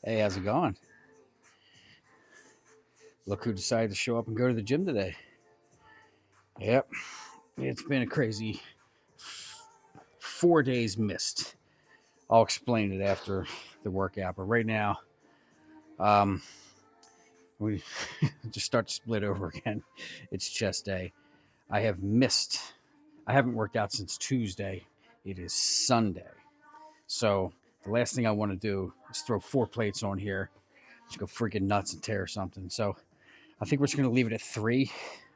Hey, how's it going? Look who decided to show up and go to the gym today. Yep, it's been a crazy 4 days missed. I'll explain it after the workout, but right now, um, we just start to split over again. It's chest day. I have missed. I haven't worked out since Tuesday. It is Sunday, so the last thing I want to do is throw 4 plates on here, just go freaking nuts and tear something. So I think we're just going to leave it at 3.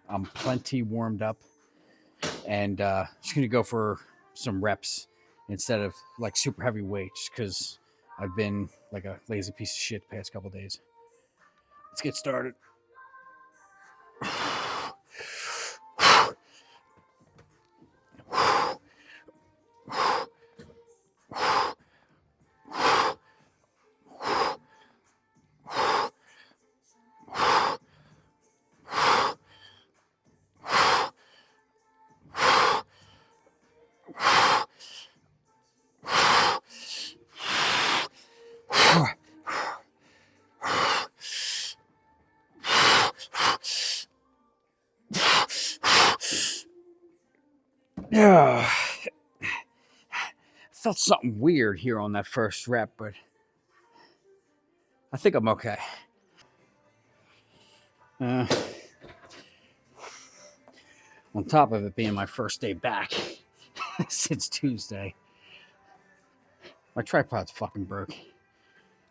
I'm plenty warmed up, and just gonna go for some reps instead of like super heavy weights because I've been like a lazy piece of shit the past couple days. Let's get started. Yeah, felt something weird here on that first rep, but I think I'm okay. Uh, on top of it being my first day back since Tuesday, my tripod's fucking broke.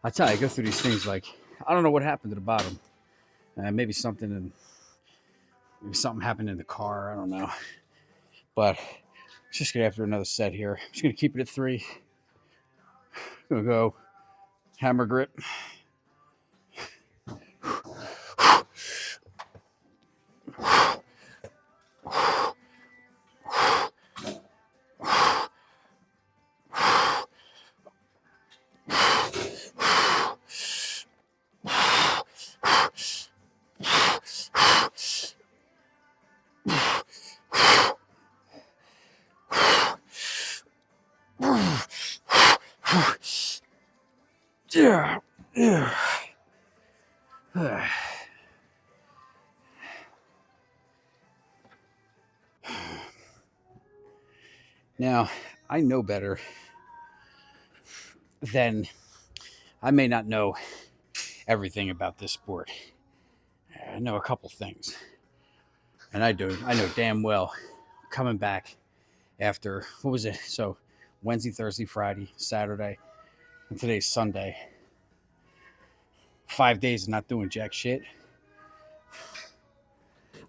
I tell you, I go through these things like I don't know what happened to the bottom. Maybe something happened in the car. I don't know, but let's just get after another set here. I'm just gonna keep it at 3. Gonna go hammer grip. Yeah, yeah. Now, I know better than I may not know everything about this sport. I know a couple things, and I know damn well coming back after what was it? So Wednesday, Thursday, Friday, Saturday, and today's Sunday. 5 days of not doing jack shit.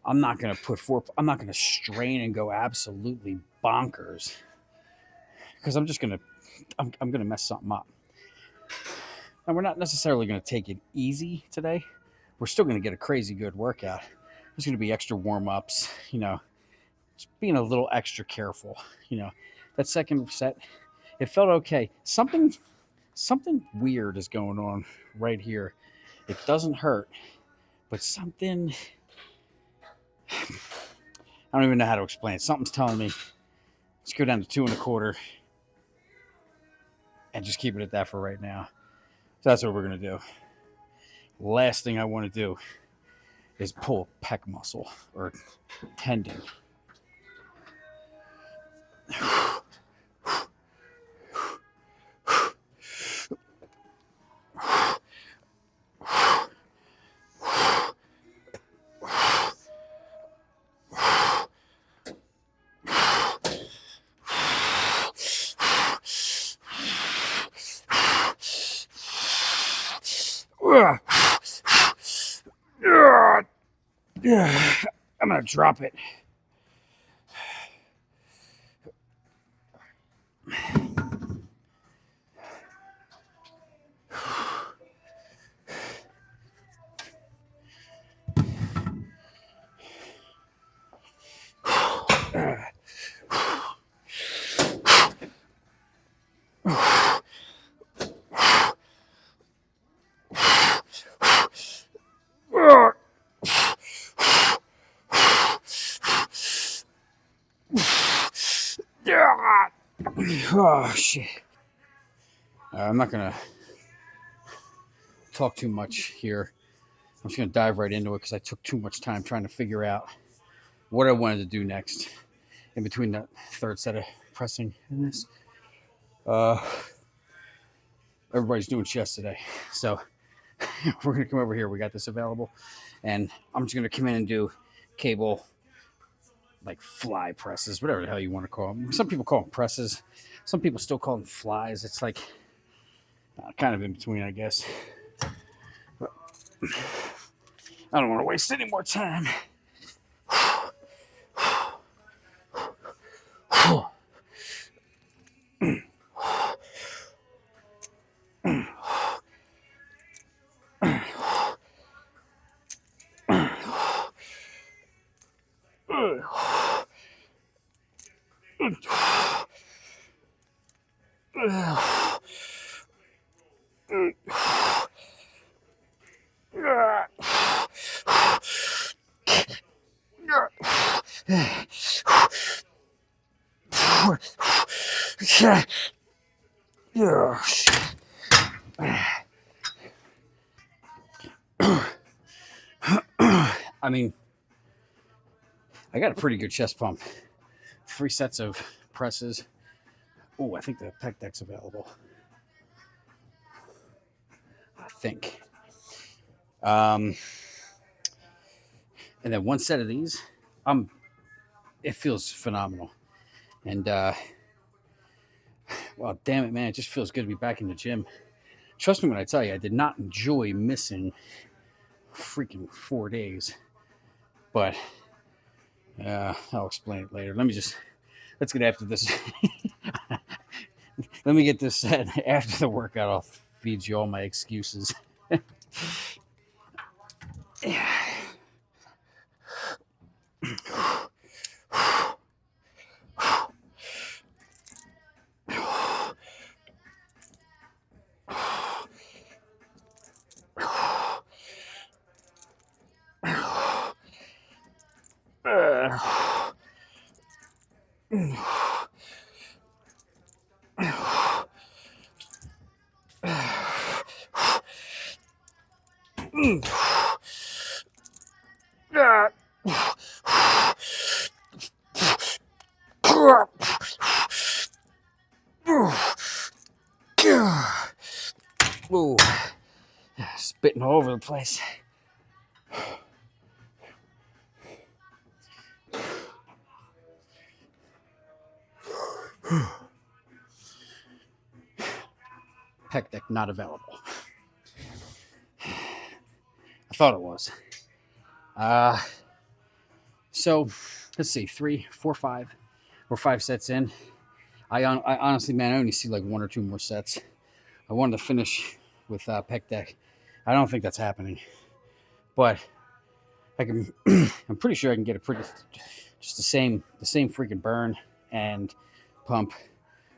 I'm not gonna put four. I'm not gonna strain and go absolutely bonkers because I'm gonna mess something up. And we're not necessarily gonna take it easy today. We're still gonna get a crazy good workout. There's gonna be extra warm ups. Just being a little extra careful. You know, that second set, it felt okay. Something weird is going on right here. It doesn't hurt, but something I don't even know how to explain it. Something's telling me let's go down to 2.25 and just keep it at that for right now. So that's what we're gonna do. Last thing I want to do is pull a pec muscle or tendon. I'm gonna drop it. Oh shit! I'm not gonna talk too much here. I'm just going to dive right into it because I took too much time trying to figure out what I wanted to do next in between the third set of pressing and this. Everybody's doing chest today. So we're going to come over here. We got this available. And I'm just going to come in and do cable, like fly presses, whatever the hell you want to call them. Some people call them presses. Some people still call them flies. It's like kind of in between, I guess. But I don't want to waste any more time. I mean, I got a pretty good chest pump. 3 sets of presses. Oh, I think the pec deck's available. I think. And then 1 set of these. It feels phenomenal. And well, damn it, man, it just feels good to be back in the gym. Trust me when I tell you, I did not enjoy missing freaking 4 days. But I'll explain it later. Let's get after this. Let me get this set after the workout. I'll feed you all my excuses. Yeah. Ooh, spitting all over the place. Pec deck not available. I thought it was. So let's see, 3, 4, 5. We're 5 sets in. I honestly, man, I only see like 1 or 2 more sets. I wanted to finish with pec deck. I don't think that's happening, but I can. I'm pretty sure I can get just the same freaking burn and pump,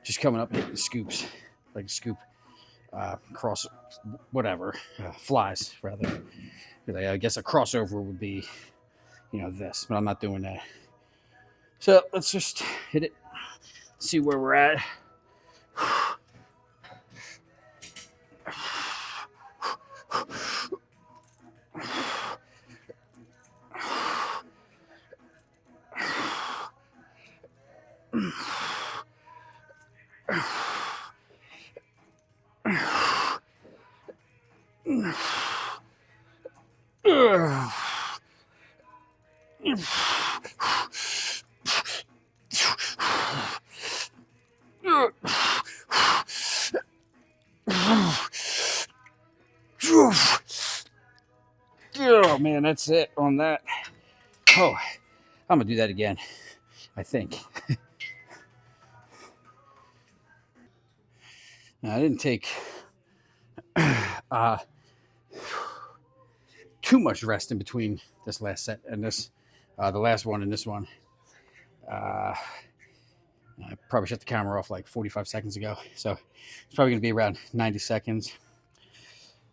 just coming up hitting the scoops, like a scoop, cross, whatever, flies rather. I guess a crossover would be, this, but I'm not doing that. So let's just hit it, see where we're at. Oh man, that's it on that. Oh, I'm gonna do that again, I think. Now, I didn't take too much rest in between this last set and this, the last one and this one. I probably shut the camera off like 45 seconds ago, so it's probably going to be around 90 seconds.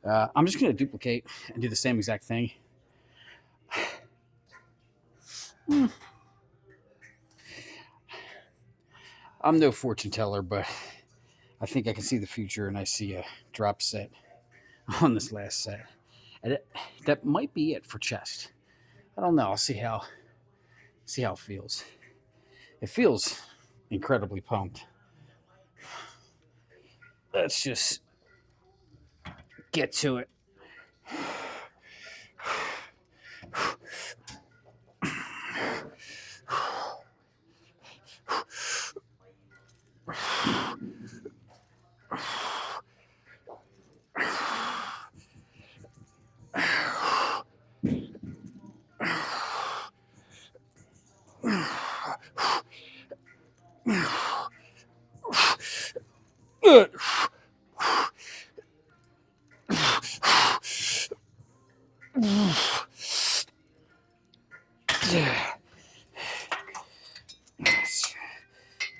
I'm just going to duplicate and do the same exact thing. I'm no fortune teller, but I think I can see the future, and I see a drop set on this last set. And that might be it for chest. I don't know. I'll see how it feels. It feels incredibly pumped. Let's just get to it.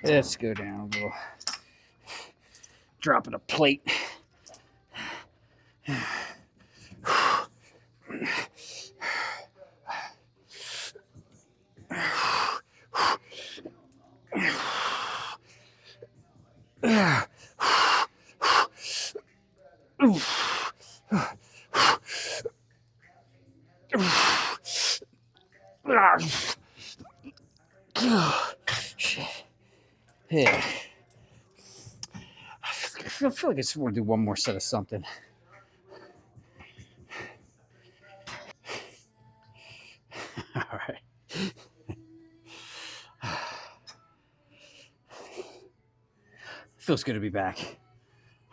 Let's go down a little. Dropping a plate. Yeah. I feel like I just want to do one more set of something. All right. Feels good to be back.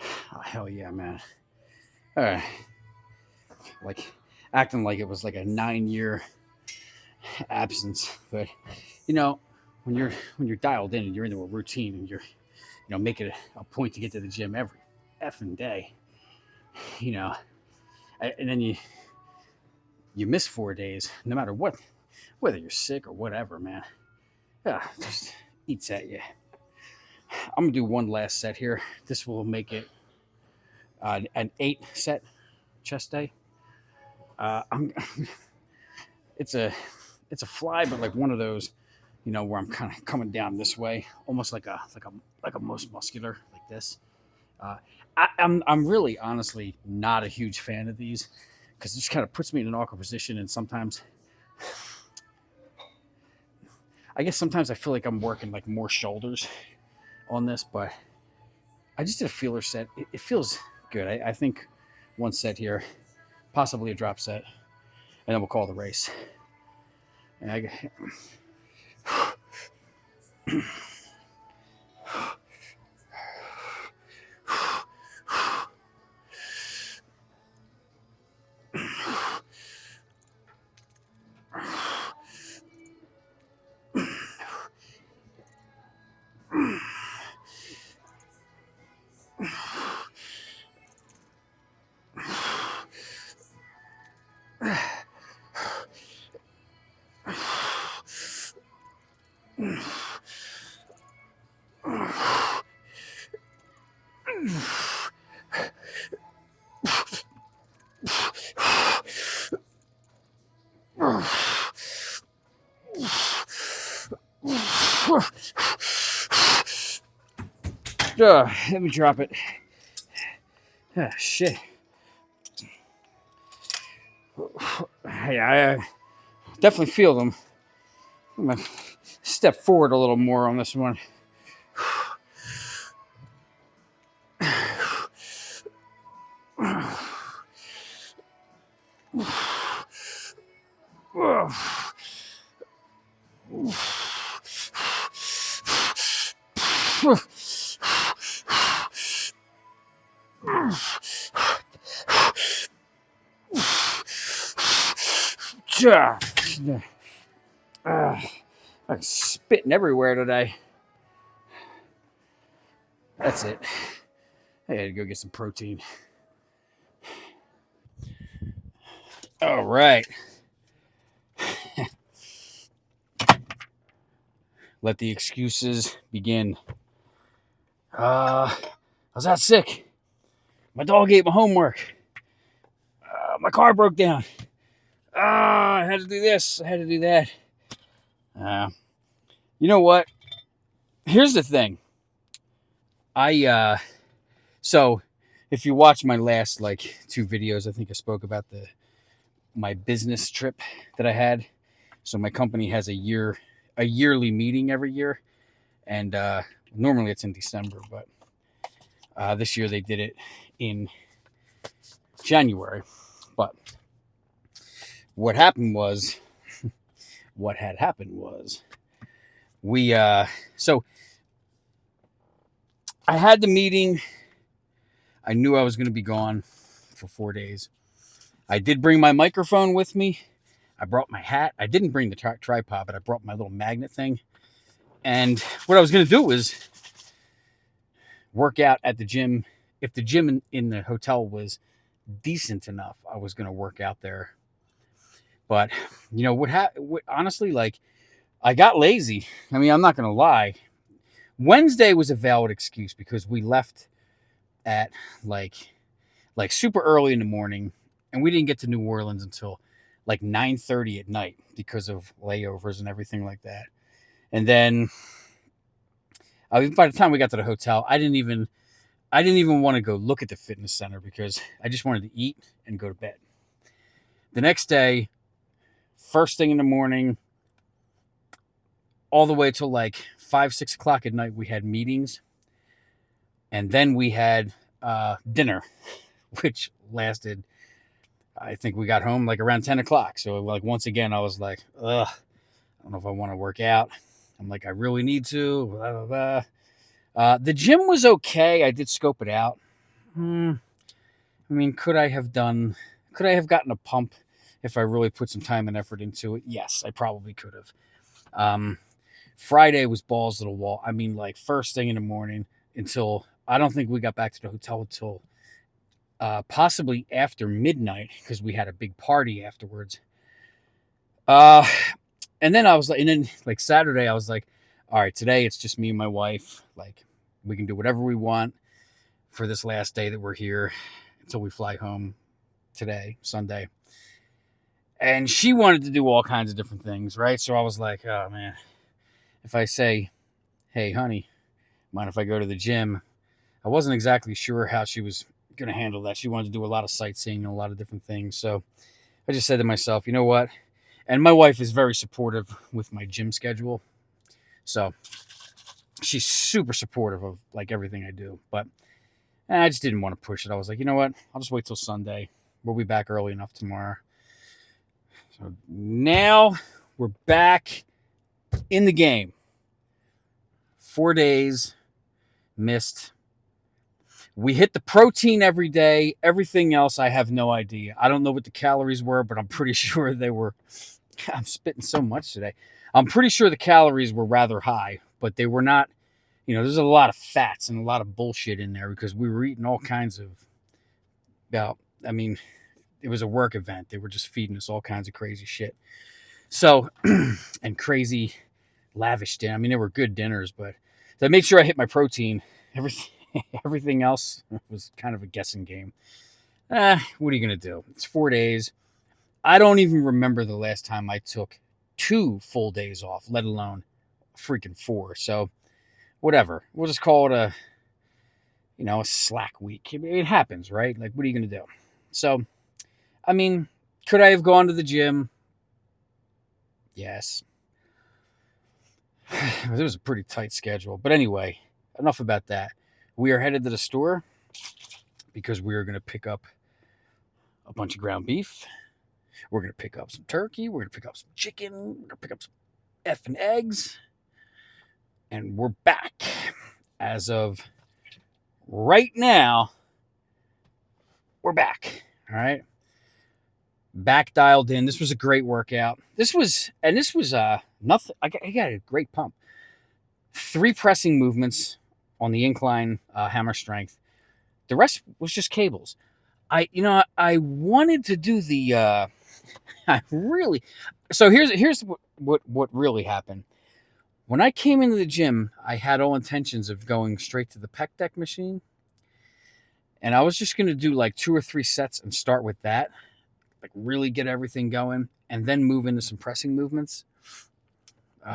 Oh, hell yeah, man. All right. Like acting like it was like a 9-year absence, but you know, when you're dialed in and you're into a routine and you're make it a point to get to the gym every effing day, you know, and then you miss 4 days, no matter what, whether you're sick or whatever, man. Yeah, just eats at you. I'm gonna do one last set here. This will make it an 8 set chest day. I'm it's a fly, but like one of those, where I'm kind of coming down this way, almost like a most muscular like this. Uh, I'm really honestly not a huge fan of these because it just kind of puts me in an awkward position, and sometimes I guess sometimes I feel like I'm working like more shoulders on this, but I just did a feeler set. It feels good. I think one set here, possibly a drop set, and then we'll call the race. And let me drop it. Ah, shit. Hey, I definitely feel them. I'm gonna step forward a little more on this one. I'm spitting everywhere today. That's it. I had to go get some protein. All right. Let the excuses begin. I was out sick. My dog ate my homework. My car broke down. I had to do this. I had to do that. You know what? Here's the thing. So if you watch my last like 2 videos, I think I spoke about my business trip that I had. So my company has a yearly meeting every year, and normally it's in December, but this year they did it in January. But what happened was, what had happened was, we so I had the meeting. I knew I was going to be gone for 4 days. I did bring my microphone with me. I brought my hat. I didn't bring the tripod, but I brought my little magnet thing. And what I was going to do was work out at the gym. If the gym in the hotel was decent enough, I was going to work out there. But, you know, honestly, like, I got lazy. I mean, I'm not going to lie. Wednesday was a valid excuse because we left at like super early in the morning, and we didn't get to New Orleans until like 9:30 at night because of layovers and everything like that. And then by the time we got to the hotel, I didn't even want to go look at the fitness center because I just wanted to eat and go to bed. The next day, first thing in the morning, all the way till like 5-6 o'clock at night, we had meetings, and then we had dinner, which lasted, I think we got home like around 10 o'clock. So like once again, I was like, ugh, I don't know if I want to work out. I'm like, I really need to. Blah, blah, blah. The gym was okay. I did scope it out. I mean, could I have gotten a pump if I really put some time and effort into it? Yes, I probably could have. Friday was balls to the wall. I mean, like first thing in the morning until, I don't think we got back to the hotel until possibly after midnight because we had a big party afterwards. And then like Saturday, I was like, all right, today it's just me and my wife. Like, we can do whatever we want for this last day that we're here until we fly home today, Sunday. And she wanted to do all kinds of different things, right? So I was like, oh man, if I say, hey, honey, mind if I go to the gym? I wasn't exactly sure how she was going to handle that. She wanted to do a lot of sightseeing and a lot of different things. So I just said to myself, you know what? And my wife is very supportive with my gym schedule. So she's super supportive of like everything I do. But I just didn't want to push it. I was like, you know what? I'll just wait till Sunday. We'll be back early enough tomorrow. So now we're back in the game. 4 days missed. We hit the protein every day. Everything else, I have no idea. I don't know what the calories were, but I'm pretty sure they were. I'm spitting so much today. I'm pretty sure the calories were rather high, but they were not. You know, there's a lot of fats and a lot of bullshit in there because we were eating all kinds of. I mean, it was a work event. They were just feeding us all kinds of crazy shit. So, and crazy lavish dinner. I mean, they were good dinners, but I made sure I hit my protein. Everything else was kind of a guessing game. What are you going to do? It's 4 days. I don't even remember the last time I took 2 full days off, let alone freaking 4. So, whatever. We'll just call it a slack week. It happens, right? Like, what are you going to do? So, I mean, could I have gone to the gym? Yes. It was a pretty tight schedule. But anyway, enough about that. We are headed to the store because we are going to pick up a bunch of ground beef. We're going to pick up some turkey. We're going to pick up some chicken. We're going to pick up some effing eggs. And we're back. As of right now, we're back. All right. Back dialed in. This was a great workout. This was nothing. I got a great pump. 3 pressing movements on the incline hammer strength. The rest was just cables. I wanted to do the so here's what really happened. When I came into the gym, I had all intentions of going straight to the pec deck machine. And I was just going to do like 2 or 3 sets and start with that. Like really get everything going and then move into some pressing movements.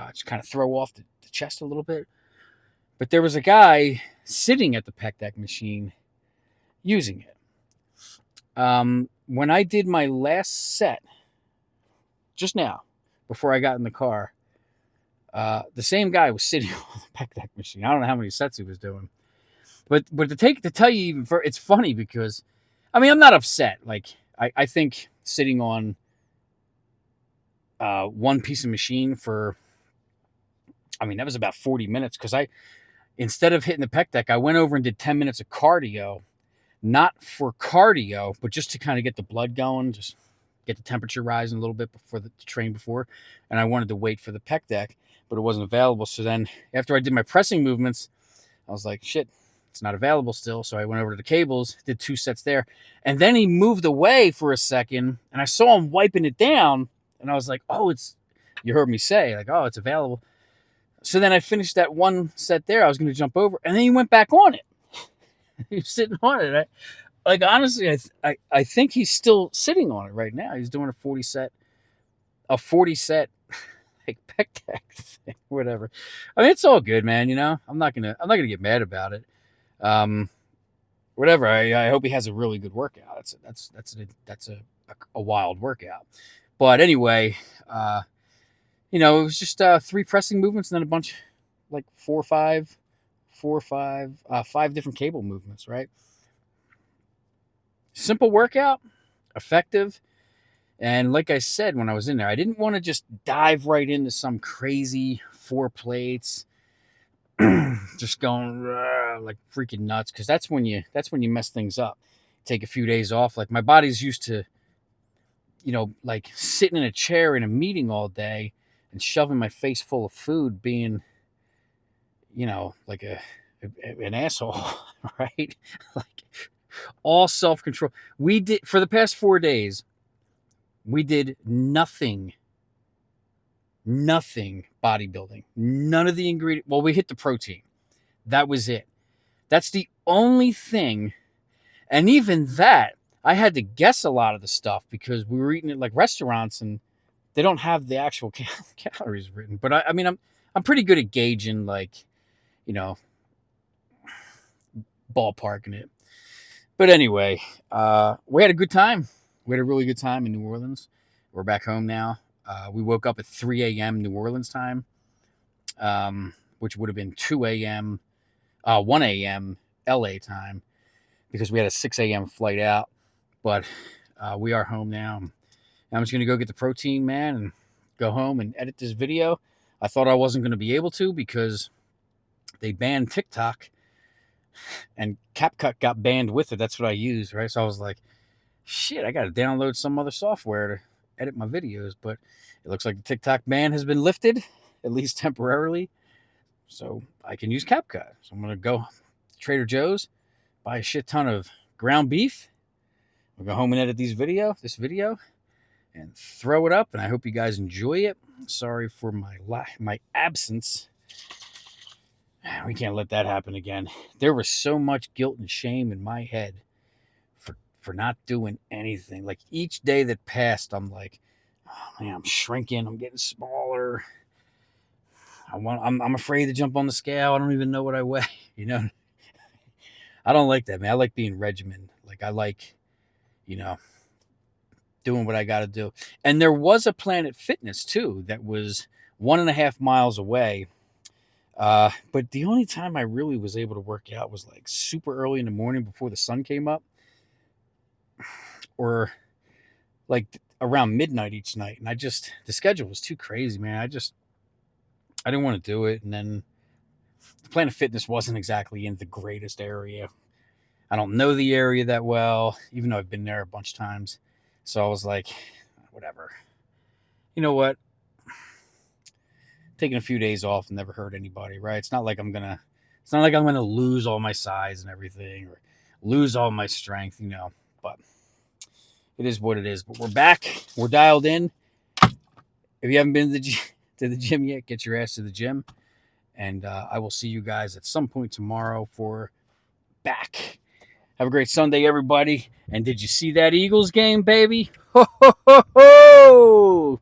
Just kind of throw off the chest a little bit. But there was a guy sitting at the pec deck machine using it. When I did my last set, just now, before I got in the car, the same guy was sitting on the pec deck machine. I don't know how many sets he was doing, but to tell you even for it's funny because, I mean, I'm not upset. Like I think sitting on one piece of machine for, I mean, that was about 40 minutes because instead of hitting the pec deck, I went over and did 10 minutes of cardio, not for cardio, but just to kind of get the blood going, just get the temperature rising a little bit before the train before. And I wanted to wait for the pec deck, but it wasn't available. So then after I did my pressing movements, I was like, shit, it's not available still. So I went over to the cables, did 2 sets there. And then he moved away for a second and I saw him wiping it down. And I was like, oh, you heard me say, like, oh, it's available. So then I finished that 1 set there. I was going to jump over, and then he went back on it. He was sitting on it. Like, honestly, I think he's still sitting on it right now. He's doing a 40 set like pec deck thing, whatever. I mean, it's all good, man. You know, I'm not gonna get mad about it. Whatever. I hope he has a really good workout. That's a wild workout. But anyway, you know, it was just 3 pressing movements and then a bunch, like 4 or 5 different cable movements, right? Simple workout, effective. And like I said, when I was in there, I didn't want to just dive right into some crazy 4 plates, just going like freaking nuts. Cause that's when you mess things up. Take a few days off. Like my body's used to, you know, like sitting in a chair in a meeting all day and shoving my face full of food, being, you know, like an asshole, right? Like all self-control. We did for the past 4 days, we did nothing bodybuilding. None of the ingredients. Well, we hit the protein. That was it. That's the only thing. And even that, I had to guess a lot of the stuff because we were eating at like restaurants and they don't have the actual calories written. But I mean, I'm pretty good at gauging, like, you know, ballparking it. But anyway, we had a good time. We had a really good time in New Orleans. We're back home now. We woke up at 3 a.m. New Orleans time, which would have been 2 a.m., 1 a.m. LA time because we had a 6 a.m. flight out. But we are home now. I'm just going to go get the protein, man, and go home and edit this video. I thought I wasn't going to be able to because they banned TikTok and CapCut got banned with it. That's what I use, right? So I was like, shit, I got to download some other software to edit my videos. But it looks like the TikTok ban has been lifted, at least temporarily. So I can use CapCut. So I'm going to go to Trader Joe's, buy a shit ton of ground beef. I'll go home and edit this video, and throw it up. And I hope you guys enjoy it. Sorry for my absence. We can't let that happen again. There was so much guilt and shame in my head for not doing anything. Like each day that passed, I'm like, oh man, I'm shrinking. I'm getting smaller. I'm afraid to jump on the scale. I don't even know what I weigh. You know, I don't like that, man. I like being regimented. Like I like, you know, doing what I got to do. And there was a Planet Fitness too that was 1.5 miles away. But the only time I really was able to work out was like super early in the morning before the sun came up, or like around midnight each night. And the schedule was too crazy, man. I didn't want to do it. And then the Planet Fitness wasn't exactly in the greatest area. I don't know the area that well, even though I've been there a bunch of times. So I was like, whatever. You know what? Taking a few days off never hurt anybody, right? It's not like I'm gonna lose all my size and everything or lose all my strength, you know. But it is what it is. But we're back. We're dialed in. If you haven't been to the gym yet, get your ass to the gym. And I will see you guys at some point tomorrow for back. Have a great Sunday, everybody. And did you see that Eagles game, baby? Ho, ho, ho, ho!